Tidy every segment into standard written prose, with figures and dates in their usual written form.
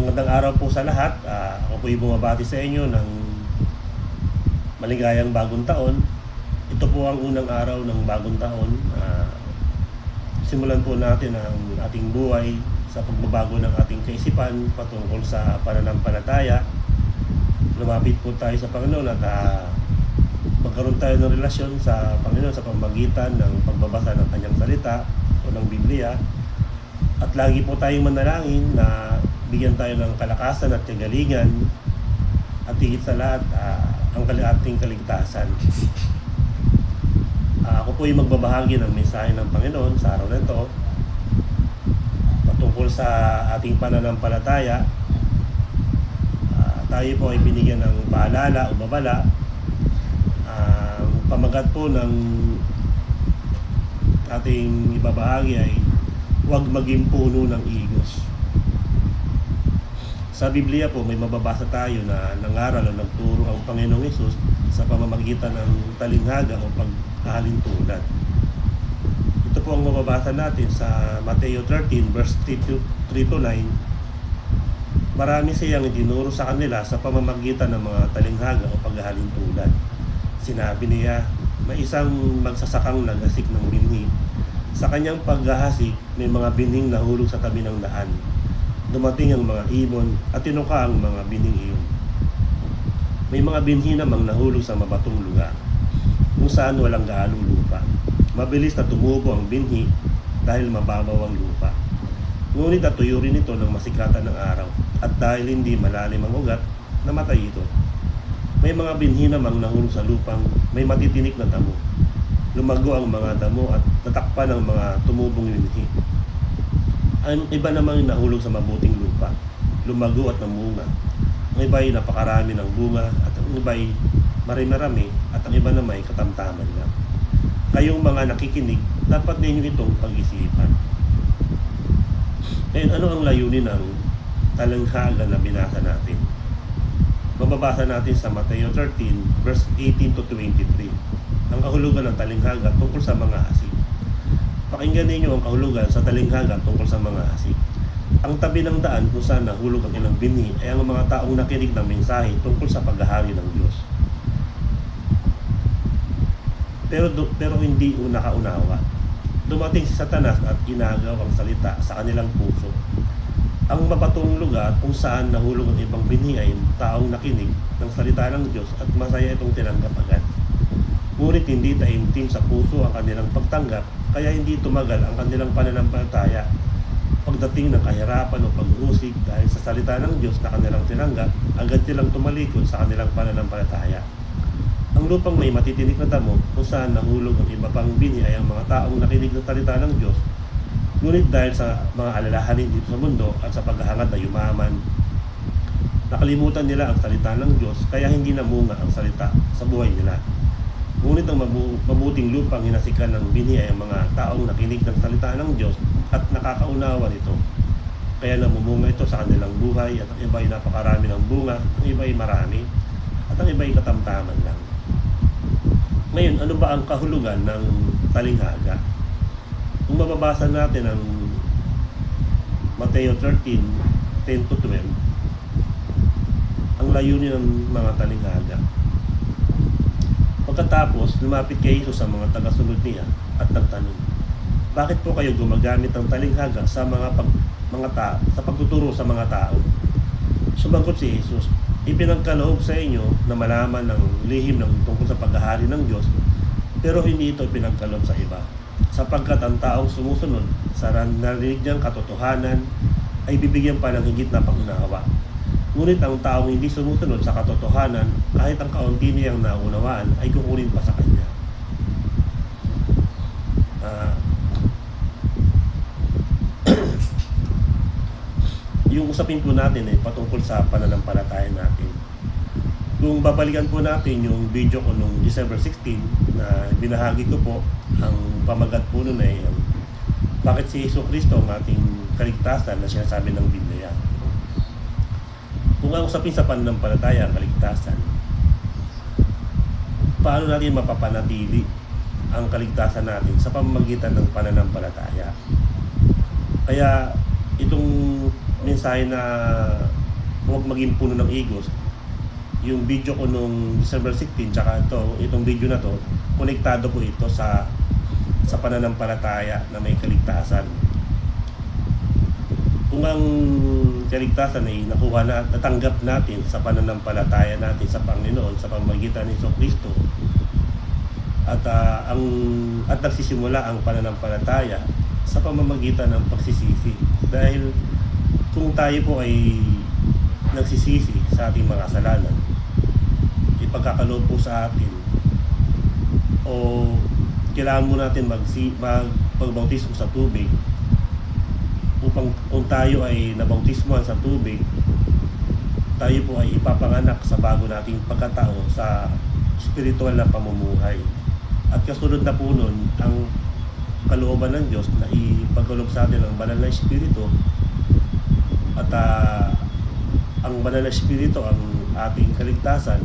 Magandang araw po sa lahat. Ako po yung bumabati sa inyo ng maligayang bagong taon. Ito po ang unang araw ng bagong taon. Simulan po natin ang ating buhay sa pagbabago ng ating kaisipan patungkol sa pananampalataya. Lumapit po tayo sa Panginoon at magkaroon tayo ng relasyon sa Panginoon sa pamamagitan ng pagbabasa ng kanyang salita o ng Biblia. At lagi po tayong manalangin na bigyan tayo ng kalakasan at kagalingan at higit sa lahat ang ating kaligtasan. Ako po yung magbabahagi ng mensahe ng Panginoon sa araw na ito patungkol sa ating pananampalataya. Tayo po ay binigyan ng paalala o babala. Ang pamagat po ng ating ibabahagi ay huwag maging puno ng igos. Sa Biblia po may mababasa tayo na nangaral o nagturo ang Panginoong Hesus sa pamamagitan ng talinghaga o paghahalintulad. Ito po ang mababasa natin sa Mateo 13 verse 3-9. Marami siyang itinuro sa kanila sa pamamagitan ng mga talinghaga o paghahalintulad. Sinabi niya, may isang magsasakang nagasik ng binhi. Sa kanyang paghahasik, may mga binhing nahulog sa tabi ng daan. Dumating ang mga ibon at tinuka ang mga binhing iyon. May mga binhi namang nahulog sa mabatong lugar, kung saan walang gaanong lupa. Mabilis na tumubo ang binhi dahil mababaw ang lupa. Ngunit natuyo rin ito ng masikatan ng araw, at dahil hindi malalim ang ugat, namatay ito. May mga binhi namang nahulog sa lupang may matitinik na damo. Lumago ang mga damo at natakpan ang mga tumubong binhi. Ang iba namang nahulog sa mabuting lupa, lumago at namunga. Ang iba ay napakarami ng bunga at ang iba ay marami-rami at ang iba naman ay katamtaman lang. Kayong mga nakikinig, dapat ninyo itong pag-isipan. Ngayon, ano ang layunin ng talinghaga na binasa natin? Mababasa natin sa Mateo 13 verse 18-23. Ang kahulugan ng talinghaga tungkol sa mga asik. Pakinggan ninyo ang kahulugan sa talinghaga tungkol sa mga asik. Ang tabi ng daan kung saan nahulog ang ilang binhi ay ang mga taong nakinig ng mensahe tungkol sa paghahari ng Diyos. Pero hindi nakaunawa. Dumating si Satanas at inagaw ang salita sa kanilang puso. Ang mabatong lugar kung saan nahulog ang ibang binhi ay taong nakinig ng salita ng Diyos at masaya itong tinanggap agad. Ngunit hindi taimtim sa puso ang kanilang pagtanggap, kaya hindi tumagal ang kanilang pananampalataya. Pagdating ng kahirapan o pag-uusig dahil sa salita ng Diyos na kanilang tinanggap, agad silang tumalikod sa kanilang pananampalataya. Ang lupang may matitinik na damo kung saan nahulog ang iba pang binhi ay ang mga taong nakinig ng salita ng Diyos. Ngunit dahil sa mga alalahanin dito sa mundo at sa paghahangad na yumaman, nakalimutan nila ang salita ng Diyos, kaya hindi namunga ang salita sa buhay nila. Ngunit ang mabuting lupang hinasikan ng binhi ay ang mga taong nakinig ng salita ng Diyos at nakakaunawa nito. Kaya namumunga ito sa kanilang buhay at ang iba ay napakarami ng bunga, ang iba ay marami, at ang iba ay katamtaman lang. Ngayon, ano ba ang kahulugan ng talinghaga? Kung mababasa natin ang Mateo 13, 10-12, ang layunin ng mga talinghaga. Pagkatapos, lumapit kay Jesus sa mga tagasunod niya at nagtanong, bakit po kayo gumagamit ng talinghaga sa sa pagtuturo sa mga tao? Sumagot si Jesus, ipinagkaloob sa inyo na malaman ng lihim ng tungkol sa paghahari ng Diyos, pero hindi ito ipinagkaloob sa iba. Sapagkat ang taong sumusunod sa narinig niyang katotohanan ay bibigyan pa ng higit na pangunawa. Ngunit ang taong hindi sumusunod sa katotohanan, kahit ang kaunti niyang naunawaan, ay kukunin pa sa kanya. Yung usapin po natin ay patungkol sa pananampalataya natin. Kung babalikan po natin yung video ko nung December 16 na binahagi ko po, ang pamagat po nun ay bakit si Jesucristo ang ating kaligtasan na sinasabi ng Biblia. Kung ang usapin sa pananampalataya ang kaligtasan, paano natin mapapanatili ang kaligtasan natin sa pamamagitan ng pananampalataya? Kaya itong mensahe na huwag maging puno ng egos, yung video ko nung December 16 tsaka itong video na to, konektado po ito sa pananampalataya na may kaligtasan. Kung ang kaligtasan ay nakuha na, natanggap natin sa pananampalataya natin sa Panginoon sa pamamagitan ni Kristo, at nagsisimula ang pananampalataya sa pamamagitan ng pagsisisi. Dahil kung tayo po ay nagsisisi sa ating mga kasalanan, ipagkakaloob po sa atin, o kailangan mo natin magbautismo sa tubig, upang kung tayo ay nabautismohan sa tubig, tayo po ay ipapanganak sa bago nating pagkatao sa spiritual na pamumuhay. At kasunod na po nun, ang kalooban ng Diyos na ipagkaloob sa atin ang banal na Espiritu, at ang banal na Espiritu ang ating kaligtasan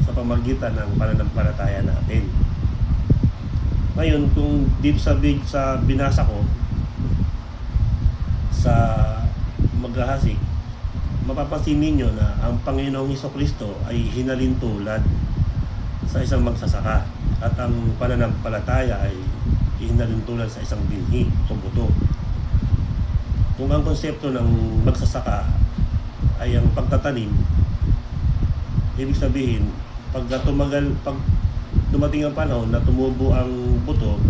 sa pamamagitan ng pananampalataya natin. Ngayon, kung dito sa binasa ko sa maghahasik, mapapansin ninyo na ang Panginoong Hesukristo ay hinalintulad sa isang magsasaka, at ang pananampalataya ay hinalintulad sa isang binhi o buto. Kung ang konsepto ng magsasaka ay ang pagtatanim, ibig sabihin pag dumating ang panahon na tumubo ang buto,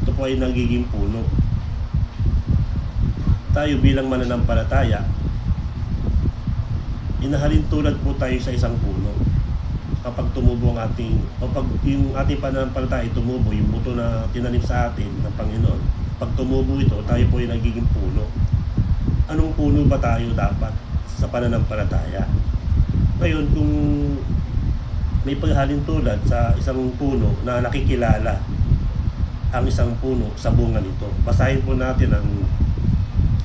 ito po ay nagiging puno. Tayo bilang mananampalataya, inahalin tulad po tayo sa isang puno. Kapag tumubo ang pag yung ating pananampalataya tumubo, yung buto na tinanim sa atin ng Panginoon, pag tumubo ito, tayo po ay nagiging puno. Anong puno ba tayo dapat sa pananampalataya? Ngayon, kung may paghalin tulad sa isang puno na nakikilala ang isang puno sa bunga nito, basahin po natin ang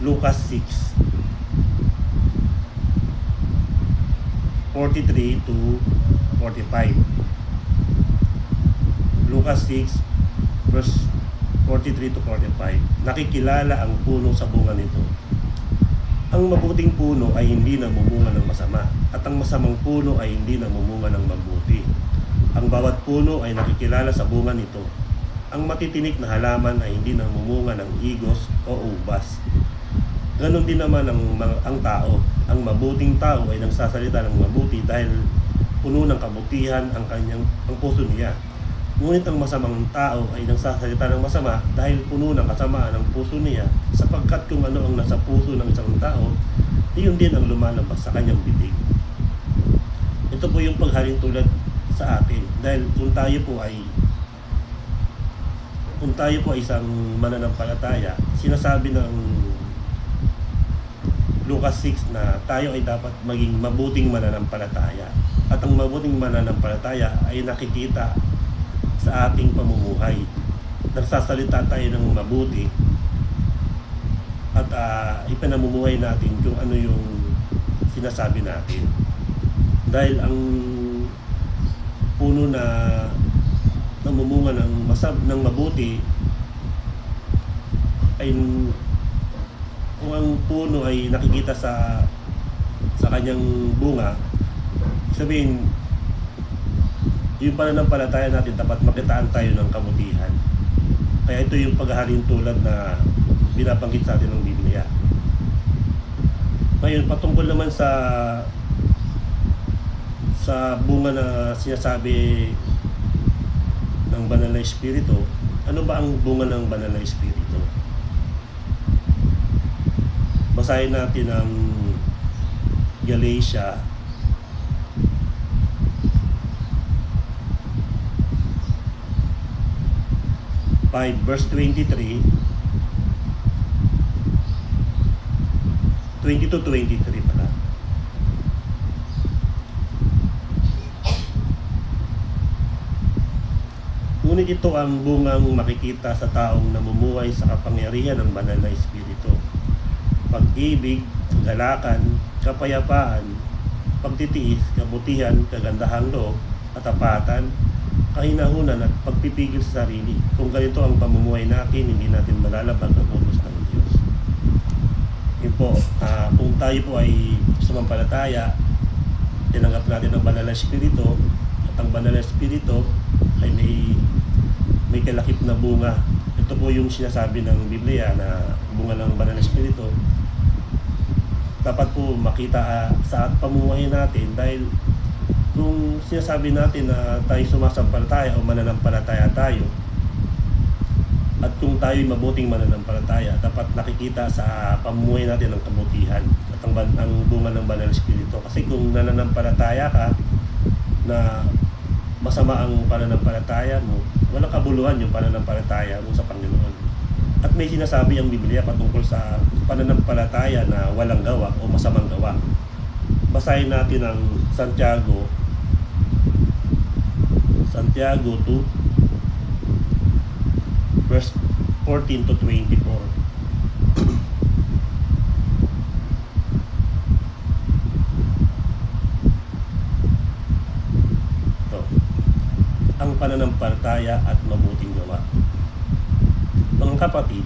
Lucas 6:43 to 45. Lucas 6 verse 43 to 45. Nakikilala ang puno sa bunga nito. Ang mabuting puno ay hindi namumunga ng masama, at ang masamang puno ay hindi namumunga ng mabuti. Ang bawat puno ay nakikilala sa bunga nito. Ang matitinik na halaman ay hindi namumunga ng igos o ubas. Ganon din naman ang tao. Ang mabuting tao ay nagsasalita ng mabuti dahil puno ng kabutihan ang puso niya. Ngunit ang masamang tao ay nagsasalita ng masama dahil puno ng kasamaan ang puso niya, sapagkat kung ano ang nasa puso ng isang tao, iyon din ang lumalabas sa kanyang bibig. Ito po yung paghalin tulad sa atin, dahil kung tayo po ay isang mananampalataya, sinasabi ng Lucas 6 na tayo ay dapat maging mabuting mananampalataya, at ang mabuting mananampalataya ay nakikita sa ating pamumuhay. Nagsasalita tayo ng mabuti, at ipinamumuhay natin kung ano yung sinasabi natin. Dahil ang puno na namumunga ng mabuti ay, kung ang puno ay nakikita sa kanyang bunga, sabihin yung pananampalataya natin dapat makitaan tayo ng kabutihan. Kaya ito yung paghahalin tulad na binabanggit sa atin ng Biblia. Ngayon, patungkol naman sa bunga na sinasabi ng banal na Espiritu, ano ba ang bunga ng banal na Espiritu? Basahin natin ang Galatia 5 verse 23, 22-23 pala. Ngunit ito ang bungang makikita sa taong namumuhay sa kapangyarihan ng banal na Espiritu: pag-ibig, kagalakan, kapayapaan, pagtitiis, kabutihan, kagandahang loob, katapatan, kahinahunan at pagpipigil sa sarili. Kung ganito ang pamumuhay natin, hindi natin malalabag ang utos ng Diyos. Yun po, kung tayo po ay sumampalataya, tinanggap natin ang banal na espiritu, at ang banal na espiritu ay may kalakip na bunga. Ito po yung sinasabi ng Biblia na bunga ng banal na espiritu. Dapat po makita sa pamumuhay natin, dahil kung sinasabi natin na tayo sumasampalataya o mananampalataya tayo, at kung tayo'y mabuting mananampalataya, dapat nakikita sa pamumuhay natin ang kabutihan at ang bunga ng banal na espiritu. Kasi kung nananampalataya ka na masama ang pananampalataya mo, walang kabuluhan yung pananampalataya mo sa Panginoon. At may sinasabi ang Biblia patungkol sa pananampalataya na walang gawa o masamang gawa. Basahin natin ang Santiago 2 verse 14 to 24. So, ang pananampalataya at mabuting gawa. Mga kapatid,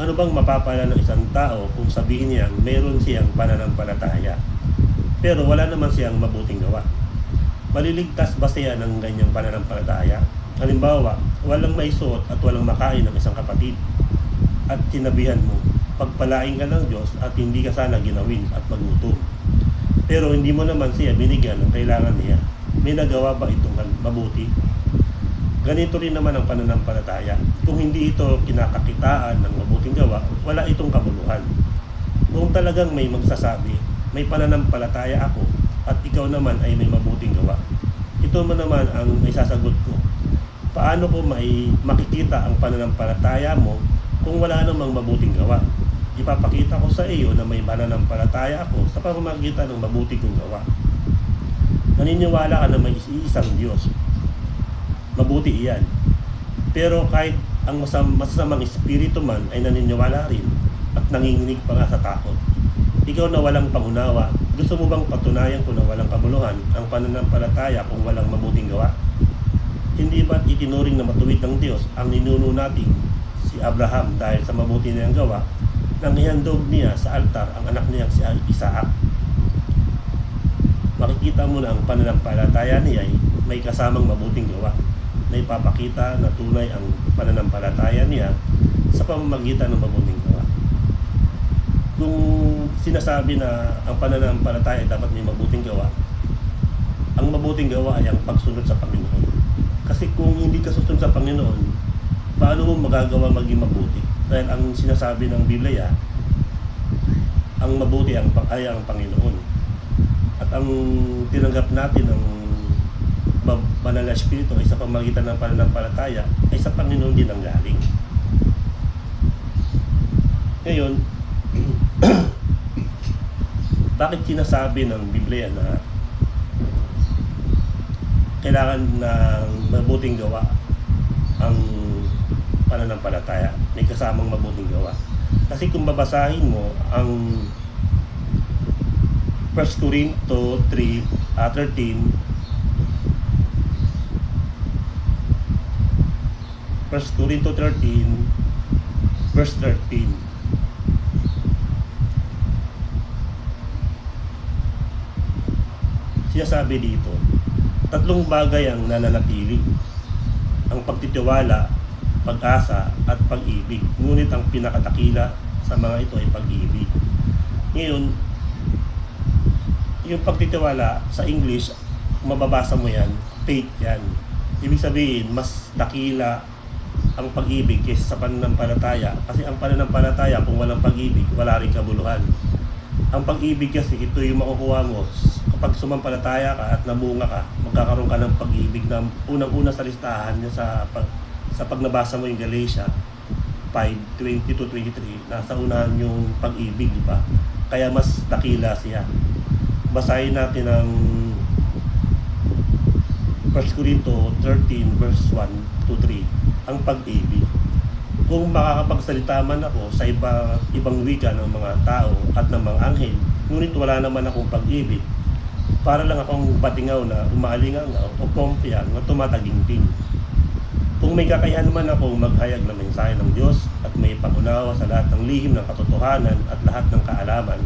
ano bang mapapala ng isang tao kung sabihin niyang meron siyang pananampalataya pero wala naman siyang mabuting gawa? Maliligtas ba siya ng ganyang pananampalataya? Halimbawa, walang maisuot at walang makain ng isang kapatid at sinabihan mo, pagpalain ka ng Diyos at hindi ka sana ginawin at magutom. Pero hindi mo naman siya binigyan ng kailangan niya. May nagawa ba itong mabuti? Ganito rin naman ang pananampalataya. Kung hindi ito kinakakitaan ng mabuting gawa, wala itong kabuluhan. Kung talagang may magsasabi, may pananampalataya ako at ikaw naman ay may mabuting gawa, ito mo naman ang may sasagot ko. Paano ko makikita ang pananampalataya mo kung wala namang mabuting gawa? Ipapakita ko sa iyo na may pananampalataya ako sa pamamagitan ng mabuti kong gawa. Naniniwala ka na may isang Diyos. Mabuti iyan. Pero kahit ang masamang espiritu man ay naniniwala rin at nanginginig pa nga sa takot. Ikaw na walang pangunawa, gusto mo bang patunayan ko na walang kabuluhan ang pananampalataya kung walang mabuting gawa? Hindi ba't itinuring na matuwid ng Diyos ang ninuno nating si Abraham dahil sa mabuti niyang gawa nang ihandog niya sa altar ang anak niyang si Isaac? Makikita mo na ang pananampalataya niya ay may kasamang mabuting gawa na ipapakita na tunay ang pananampalataya niya sa pamamagitan ng mabuting gawa. Kung sinasabi na ang pananampalataya dapat may mabuting gawa, ang mabuting gawa ay ang pagsunod sa Panginoon. Kasi kung hindi ka susunod sa Panginoon, paano mo magagawa maging mabuti? Dahil ang sinasabi ng Biblia, ang mabuti ay ang Panginoon. At ang tinanggap natin ng banal na espiritu ay sa pamamagitan ng pananampalataya ay sa Panginoon din ang galing. Ngayon, bakit sinasabi ng Biblia na kailangan ng mabuting gawa ang pananampalataya? May kasamang mabuting gawa. Kasi kung babasahin mo ang 1 Corinto 13, 1 Corinto 13 verse 13, sinasabi dito, tatlong bagay ang nananatili: ang pagtitiwala, pag-asa, at pag-ibig. Ngunit ang pinakatakila sa mga ito ay pag-ibig. Ngayon, yung pagtitiwala sa English, mababasa mo yan, faith yan. Ibig sabihin, mas dakila ang pag-ibig kaysa sa pananampalataya. Kasi ang pananampalataya, kung walang pag-ibig, wala rin kabuluhan. Ang pag-ibig kasi, ito yung makukuha mo kapag sumampalataya ka at namunga ka, magkakaroon ka ng pag-ibig na unang-una sa listahan niya sa pag nabasa mo yung Galatia 5:20-23, nasa unahan yung pag-ibig, di ba? Kaya mas dakila siya. Basahin natin ang 1 Corinto 13 verse 1-3, ang pag-ibig. Kung makakapagsalita man ako sa ibang wika ng mga tao at ng mga anghel, ngunit wala naman akong pag-ibig, para lang akong batingaw na umaalingaw o kompya na tumataginting. Kung may kakayahan man akong maghayag ng mensahe ng Diyos at may pangunawa sa lahat ng lihim ng katotohanan at lahat ng kaalaman,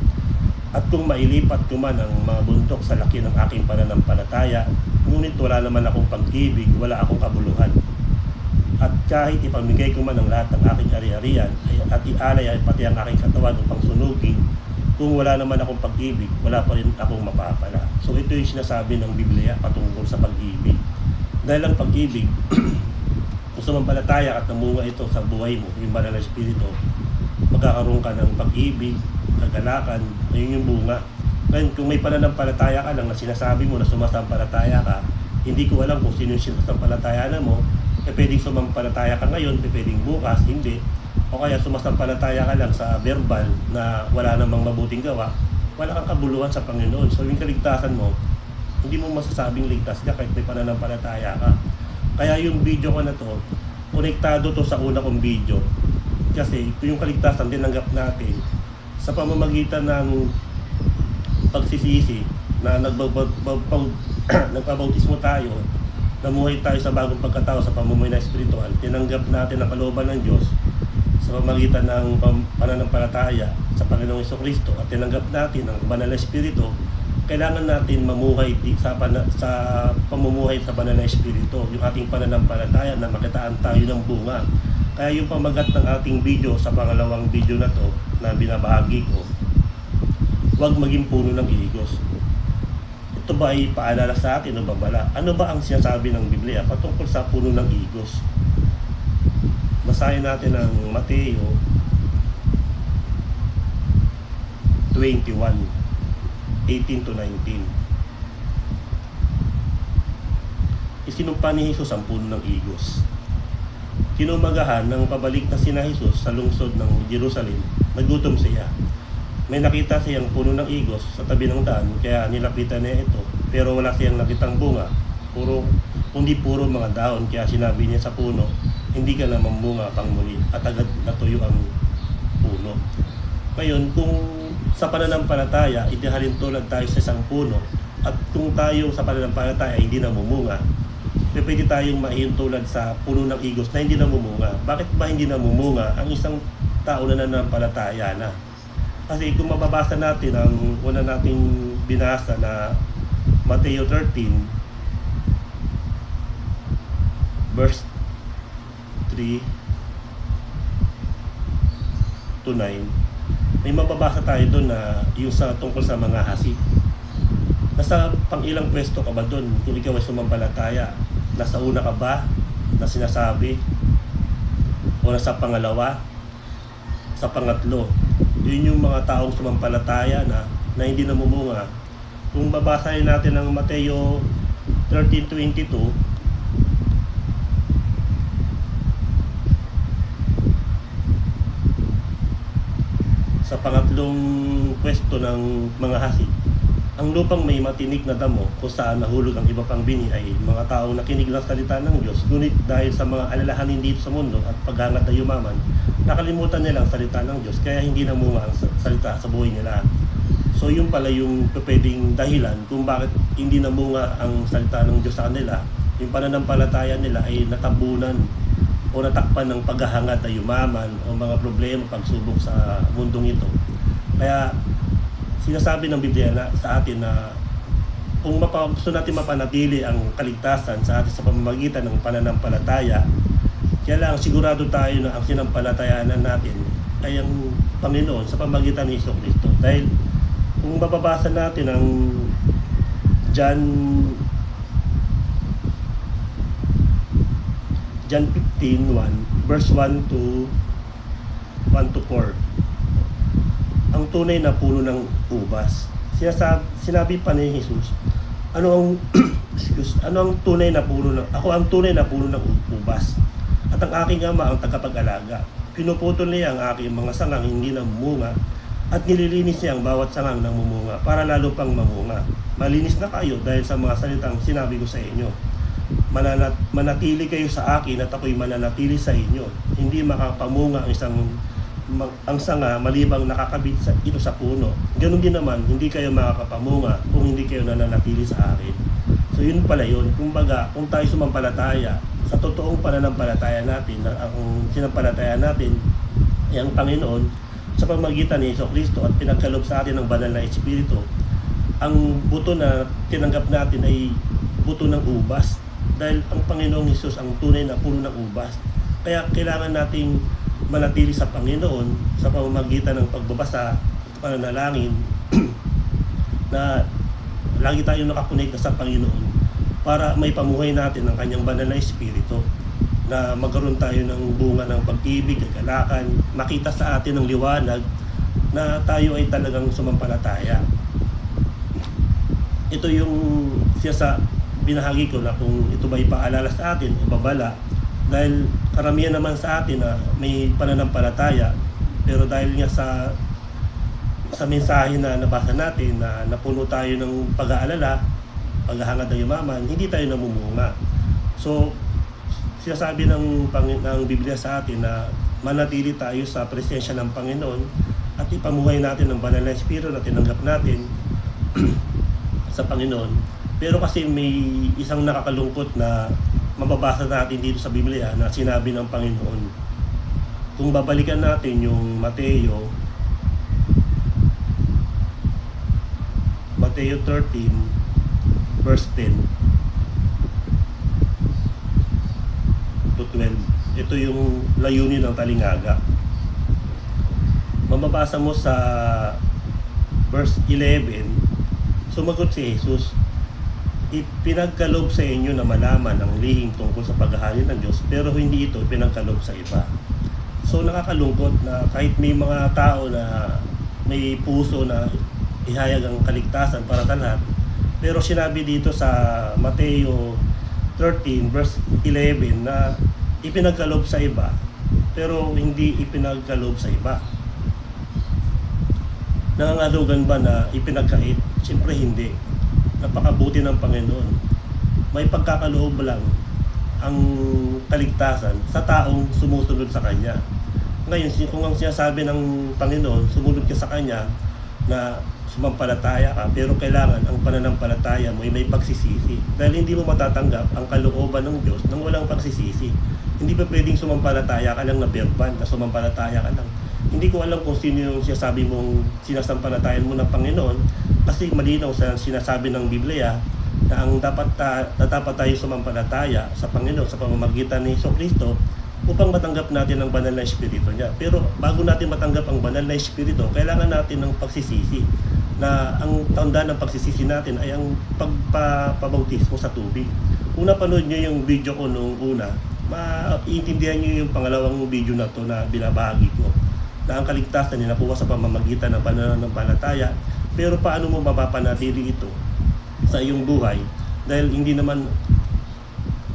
at kung mailipat ko man ang mga bundok sa laki ng aking pananampalataya, ngunit wala naman akong pag-ibig, wala akong kabuluhan. At kahit ipamigay ko man ang lahat ng aking ari-arian at ialay ay pati ang aking katawan upang sunugin, kung wala naman akong pag-ibig, wala pa rin akong mapapala. So ito yung sinasabi ng Biblia patungkol sa pag-ibig. Dahil ang pag-ibig, kung sumampalataya at namunga ito sa buhay mo, yung banal na espiritu, magkakaroon ka ng pag-ibig, kagalakan, ayun yung bunga. Ngayon, kung may pananampalataya ka lang na sinasabi mo na sumasampalataya ka, hindi ko alam kung sino yung sumasampalataya na mo, pwedeng sumampalataya ka ngayon, pwedeng bukas, hindi. O kaya sumasampalataya ka lang sa verbal na wala namang mabuting gawa, wala kang kabuluhan sa Panginoon. So yung kaligtasan mo, hindi mo masasabing ligtas ka kahit may pananampalataya ka. Kaya yung video ko na to, konektado to sa una kong video. Kasi yung kaligtasan tinanggap natin sa pamamagitan ng pagsisisi na nagpabautismo tayo, namuhay tayo sa bagong pagkatao sa pamumuhay na espiritual, tinanggap natin ang kalooban ng Diyos sa pamamagitan ng pananampalataya sa Panginoong Jesucristo at tinanggap natin ang banal na espiritu. Kailangan natin mamuhay sa pamumuhay sa banal na espiritu, yung ating pananampalataya na makitaan tayo ng bunga. Kaya yung pamagat ng ating video sa pangalawang video na to na binabahagi ko, huwag maging puno ng igos. Ito ba ay paalala sa atin o babala? Ano ba ang sinasabi ng Biblia patungkol sa puno ng igos? Basahin natin ang Mateo 21:18 to 19. Isinumpa ni Jesus ang puno ng igos. Kinumagahan ng pabalik na sina Jesus sa lungsod ng Jerusalem, nagutom siya. May nakita siyang puno ng igos sa tabi ng daan, kaya nilapitan niya ito. Pero wala siyang nakitang bunga, kundi puro mga dahon, kaya sinabi niya sa puno, hindi ka na mamunga pang muli, at agad natuyo ang puno. Ngayon, kung sa pananampalataya, idihalin tulad tayo sa isang puno, at kung tayo sa pananampalataya hindi namumunga, pwede tayong mahintulad sa puno ng igos na hindi namumunga. Bakit ba hindi namumunga ang isang tao na nananampalataya na? Kasi kung mababasa natin ang una nating binasa na Mateo 13 verse 3 to 9, may mababasa tayo doon na yung sa tungkol sa mga hasi. Nasa pang ilang pwesto ka ba doon kung ikaw ay sumampalataya? Nasa una ka ba na sinasabi? O nasa pangalawa? Sa pangatlo? Yun yung mga taong sumampalataya na hindi namumunga. Kung babasahin natin ang Mateo 13:22, sa pangatlong pwesto ng mga hasi, ang lupang may matinik na damo kung saan nahulog ang iba pang bini ay mga taong nakinig ng salita ng Diyos, ngunit dahil sa mga alalahanin dito sa mundo at paghangad na yumaman, nakalimutan nila ang salita ng Diyos, kaya hindi namunga ang salita sa buhay nila. So yun pala yung pwedeng dahilan kung bakit hindi namunga ang salita ng Diyos sa kanila. Yung pananampalataya nila ay natabunan o natakpan ng paghahangad na yumaman o mga problema, pagsubok sa mundong ito. Kaya sinasabi ng Biblia na, sa atin na kung gusto natin mapanatili ang kaligtasan sa atin sa pamamagitan ng pananampalataya, kailangan sigurado tayo na ang sinampalatayaan natin ay ang Panginoon sa pamamagitan ni Jesucristo. Dahil kung mababasa natin ang John 15:1 verse 1 to 4, ang tunay na puno ng ubas. Sinabi pa ni Jesus, ano ang tunay na puno ng, ako ang tunay na puno ng ubas, at ang aking ama ang tagapag-alaga. Pinuputol niya ang aking mga sangang hindi namumunga, at nililinis niya ang bawat sangang namumunga para lalo pang mamunga. Malinis na kayo dahil sa mga salitang sinabi ko sa inyo. Manatili kayo sa akin at ako'y mananatili sa inyo. Hindi makapamunga ang sanga malibang nakakabit ito sa puno. Ganun din naman, hindi kayo makakapamunga kung hindi kayo nananatili sa akin. So yun pala yun. Kumbaga, kung tayo sumampalataya sa totoong pananampalataya natin, na ang sinampalataya natin ay ang Panginoon sa pamamagitan ni Jesucristo at pinagkaloob sa atin ng banal na Espiritu. Ang buto na tinanggap natin ay buto ng ubas, dahil ang Panginoong Hesus ang tunay na puno ng ubas. Kaya kailangan nating manatili sa Panginoon sa pamamagitan ng pagbabasa at pananalangin na lagi tayong nakakonekta sa Panginoon para may pamuhay natin ang kanyang banal na Espiritu, na magkaroon tayo ng bunga ng pag-ibig, kagalakan, makita sa atin ng liwanag na tayo ay talagang sumampalataya. Ito yung siya sa binahagi ko na kung ito ba ipaalala sa atin o babala, dahil karamihan naman sa atin na may pananampalataya, pero dahil nga sa mensahe na nabasa natin na napuno tayo ng pag-aalala, paghahangad ng yumaman, hindi tayo namumunga. So sinasabi ng Biblia sa atin na manatili tayo sa presensya ng Panginoon at ipamuhay natin ang banal na Espiritu na tinanggap natin sa Panginoon. Pero kasi may isang nakakalungkot na mababasa natin dito sa Biblia na sinabi ng Panginoon. Kung babalikan natin yung Mateo 13 verse 10 to 12. Ito yung layunin ng talingaga. Mababasa mo sa verse 11. Sumagot si Jesus, ipinagkaloob sa inyo na malaman ang lihim tungkol sa paghahari ng Diyos, pero hindi ito pinagkaloob sa iba. So nakakalungkot na kahit may mga tao na may puso na ihayag ang kaligtasan para sa lahat, pero sinabi dito sa Mateo 13 verse 11 na ipinagkaloob sa iba, pero hindi ipinagkaloob sa iba. Nangangalugan ba na ipinagkait? Siyempre hindi. Napakabuti ng Panginoon. May pagkakaloob lang ang kaligtasan sa taong sumusunod sa Kanya. Ngayon, kung ang sinasabi ng Panginoon, sumunod ka sa Kanya, na sumampalataya ka, pero kailangan ang pananampalataya mo ay may pagsisisi. Dahil hindi mo matatanggap ang kalooban ng Diyos nang walang pagsisisi. Hindi pa pwedeng sumampalataya ka lang na verbal, na sumampalataya ka lang. Hindi ko alam kung sino yung sinasabi mong sinasampalatayan mo ng Panginoon, kasi malinaw sa sinasabi ng Biblia na ang dapat tayo sumampalataya sa Panginoon sa pamamagitan ni Jesucristo upang matanggap natin ang banal na Espiritu niya. Pero bago natin matanggap ang banal na Espiritu, kailangan natin ng pagsisisi, na ang tanda ng pagsisisi natin ay ang pagpapabautismo sa tubig. Kung napanood nyo yung video ko nung una, maiintindihan nyo yung pangalawang video na to na binabahagi ko, na ang kaligtasan ay nakuha sa pamamagitan ng pananampalataya. Pero paano mo mapapanatili ito sa iyong buhay? Dahil hindi naman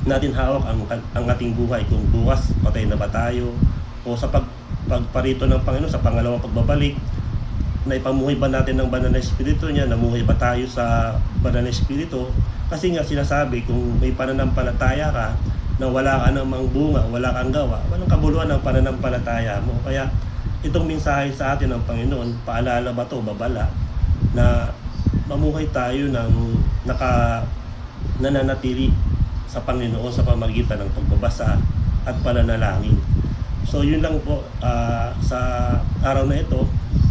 natin hawak ang ating buhay kung bukas patay na ba tayo, o sa pagparito ng Panginoon sa pangalawang pagbabalik, na ipamuhay ba natin ng banal na Espiritu niya, namuhay ba tayo sa banal na Espiritu? Kasi nga sinasabi, kung may pananampalataya ka na wala ka namang bunga, wala kang gawa, walang kabuluhan ng pananampalataya mo. Kaya itong mensahe sa atin ng Panginoon, paalala ba to, babala, na mamuhay tayo ng nananatili sa Panginoon sa pamamagitan ng pagbabasa at pananalangin. So yun lang po, sa araw na ito,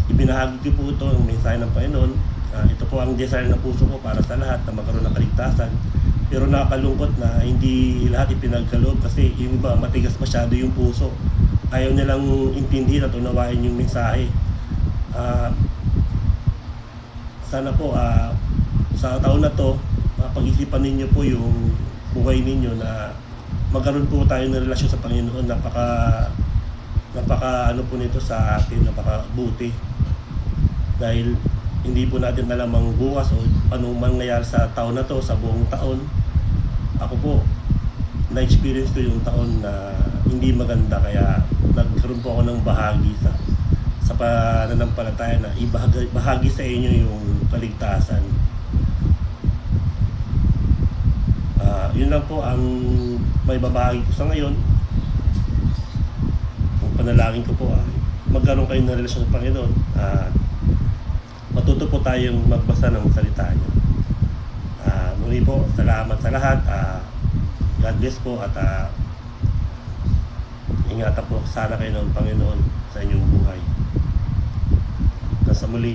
ibinahagi ko po ito ng mensahe ng Panginoon. Ito po ang desire ng puso ko para sa lahat na magkaroon ng kaligtasan. Pero nakakalungkot na hindi lahat ipinagkaloob, kasi yung iba matigas masyado yung puso. Ayaw nilang intindihin at unawain yung mensahe. Sana po sa taon na to, pag-isipan ninyo po yung buhay ninyo, na magkaroon po tayo ng relasyon sa Panginoon. Napaka ano po nito sa atin, napakabuti. Dahil hindi po natin alam ang bukas o anong mangyayari sa taon na to, sa buong taon. Ako po, na-experience ko yung taon na hindi maganda, kaya nagkaroon po ako ng bahagi sa pananampalataya na ibahagi sa inyo yung kaligtasan. Yun lang po ang may babahagi ko sa ngayon. Ang panalangin ko po ay magkaroon kayo ng relasyon sa Panginoon at matuto po tayong magbasa ng salita niya. Muli po, salamat sa lahat. God bless po at ingatan po sana kayo ng Panginoon sa inyong buhay. Hanggang sa muli.